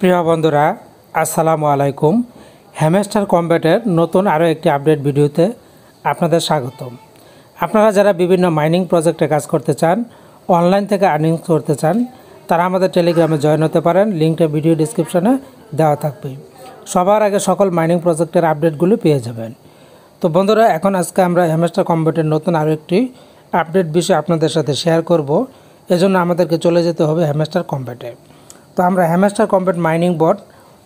প্রিয় বন্ধুরা, আসসালামু আলাইকুম। হ্যামস্টার কম্ব্যাটের নতুন আরও একটি আপডেট ভিডিওতে আপনাদের স্বাগতম। আপনারা যারা বিভিন্ন মাইনিং প্রজেক্টে কাজ করতে চান, অনলাইন থেকে আর্নিং করতে চান, তারা আমাদের টেলিগ্রামে জয়েন হতে পারেন। লিঙ্কটা ভিডিও ডিসক্রিপশনে দেওয়া থাকবে। সবার আগে সকল মাইনিং প্রজেক্টের আপডেটগুলো পেয়ে যাবেন। তো বন্ধুরা, আজকে আমরা হ্যামস্টার কম্ব্যাটের নতুন আরও একটি আপডেট বিষয় আপনাদের সাথে শেয়ার করব। এজন্য আমাদেরকে চলে যেতে হবে হ্যামস্টার কম্ব্যাটে। তো আমরা হ্যামস্টার কম্ব্যাট মাইনিং বট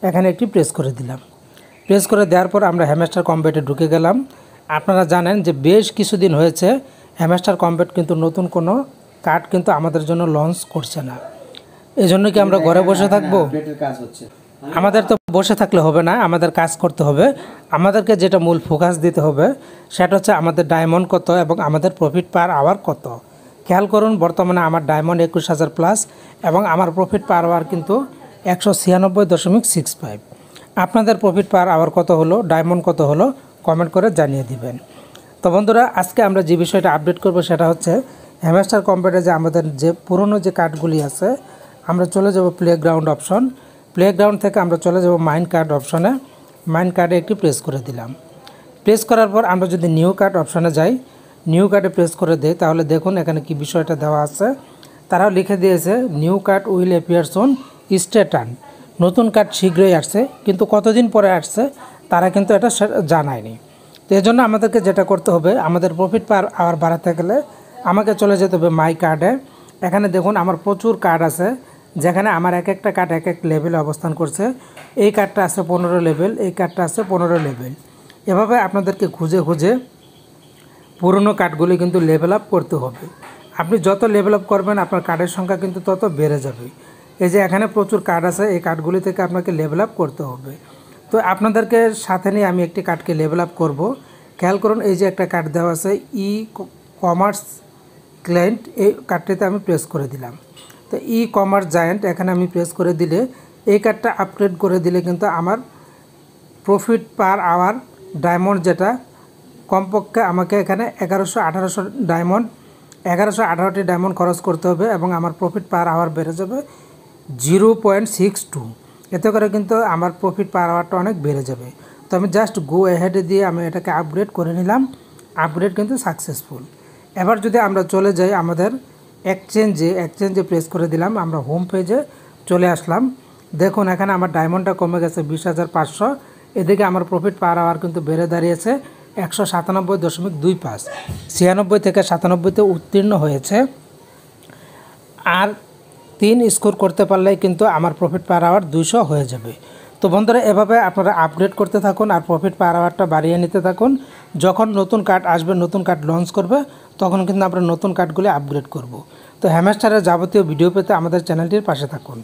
এখানে একটি প্রেস করে দিলাম। প্রেস করে দেওয়ার পর আমরা হ্যামস্টার কম্ব্যাটে ঢুকে গেলাম। আপনারা জানেন যে বেশ কিছুদিন হয়েছে হ্যামস্টার কম্ব্যাট কিন্তু নতুন কোনো কার্ড কিন্তু আমাদের জন্য লঞ্চ করছে না। এই জন্য কি আমরা ঘরে বসে থাকবো? আমাদের তো বসে থাকলে হবে না, আমাদের কাজ করতে হবে। আমাদেরকে যেটা মূল ফোকাস দিতে হবে সেটা হচ্ছে আমাদের ডায়মন্ড কত এবং আমাদের প্রফিট পার আওয়ার কত। খেয়াল করুন, বর্তমানে আমার ডায়মন্ড 21,000 প্লাস এবং আমার প্রফিট পার আওয়ার কিন্তু 196.65। আপনাদের প্রফিট পার আওয়ার কত হলো, ডায়মন্ড কত হলো, কমেন্ট করে জানিয়ে দিবেন। তো বন্ধুরা, আজকে আমরা যে বিষয়টা আপডেট করব সেটা হচ্ছে হ্যামস্টার কম্ব্যাটে যে আমাদের যে পুরনো যে কার্ডগুলি আছে, আমরা চলে যাব প্লেগ্রাউন্ড অপশন। প্লেগ্রাউন্ড থেকে আমরা চলে যাব মাইন কার্ড অপশনে। মাইন কার্ডে একটি প্রেস করে দিলাম। প্রেস করার পর আমরা যদি নিউ কার্ড অপশনে যাই, নিউ কার্ডে প্রেস করে দেই, তাহলে দেখুন এখানে কি বিষয়টা দেওয়া আছে। তারাও লিখে দিয়েছে new card will appear soon, stay turn. নতুন কার্ড শীঘ্রই আসছে, কিন্তু কতদিন পরে আসছে তারা কিন্তু এটা জানায়নি। তো এই জন্য আমাদেরকে যেটা করতে হবে, আমাদের প্রফিট পার আওয়ার বাড়াতে গেলে আমাকে চলে যেতে হবে মাই কার্ডে। এখানে দেখুন আমার প্রচুর কার্ড আছে, যেখানে আমার এক একটা কার্ড এক এক লেভেলে অবস্থান করছে। এই কার্ডটা আছে 15 লেভেল, এই কার্ডটা আছে 15 লেভেল। এভাবে আপনাদেরকে খুঁজে খুঁজে পুরনো কার্ডগুলি কিন্তু লেভেল আপ করতে হবে। আপনি যত লেভেল আপ করবেন আপনার কার্ডের সংখ্যা কিন্তু তত বেড়ে যাবে। এই যে এখানে প্রচুর কার্ড আছে, এই কার্ডগুলি থেকে আপনাকে লেভেল আপ করতে হবে। তো আপনাদেরকে সাথে নিয়ে আমি একটি কার্ডকে লেভেল আপ করব। খেয়াল করুন, এই যে একটা কার্ড দেওয়া আছে ই কমার্স ক্লায়েন্ট, এই কার্ডটিতে আমি প্রেস করে দিলাম। তো ই কমার্স জায়ান্ট এখানে আমি প্রেস করে দিলে এই কার্ডটা আপগ্রেড করে দিলে কিন্তু আমার প্রফিট পার আওয়ার ডায়মন্ড যেটা কমপক্ষে আমাকে এখানে 1100-1800 ডায়মন্ড 1118টি ডায়মন্ড খরচ করতে হবে এবং আমার প্রফিট পার আওয়ার বেড়ে যাবে 0.62। এতে করে কিন্তু আমার প্রফিট পার আওয়ারটা অনেক বেড়ে যাবে। তো আমি জাস্ট গো অ্যাহেডে দিয়ে আমি এটাকে আপগ্রেড করে নিলাম। আপগ্রেড কিন্তু সাকসেসফুল। এবার যদি আমরা চলে যাই আমাদের এক্সচেঞ্জে প্রেস করে দিলাম, আমরা হোম পেজে চলে আসলাম। দেখুন এখানে আমার ডায়মন্ডটা কমে গেছে 20,500। এদিকে আমার প্রফিট পার আওয়ার কিন্তু বেড়ে দাঁড়িয়েছে 197.25। 96 থেকে 97তে উত্তীর্ণ হয়েছে। আর 3 স্কোর করতে পারলেই কিন্তু আমার প্রফিট পার আওয়ার 200 হয়ে যাবে। তো বন্ধুরা, এভাবে আপনারা আপগ্রেড করতে থাকুন আর প্রফিট পার আওয়ারটা বাড়িয়ে নিতে থাকুন। যখন নতুন কার্ড আসবে, নতুন কার্ড লঞ্চ করবে, তখন কিন্তু আমরা নতুন কার্ডগুলি আপগ্রেড করব। তো হ্যামস্টারের যাবতীয় ভিডিও পেতে আমাদের চ্যানেলটির পাশে থাকুন।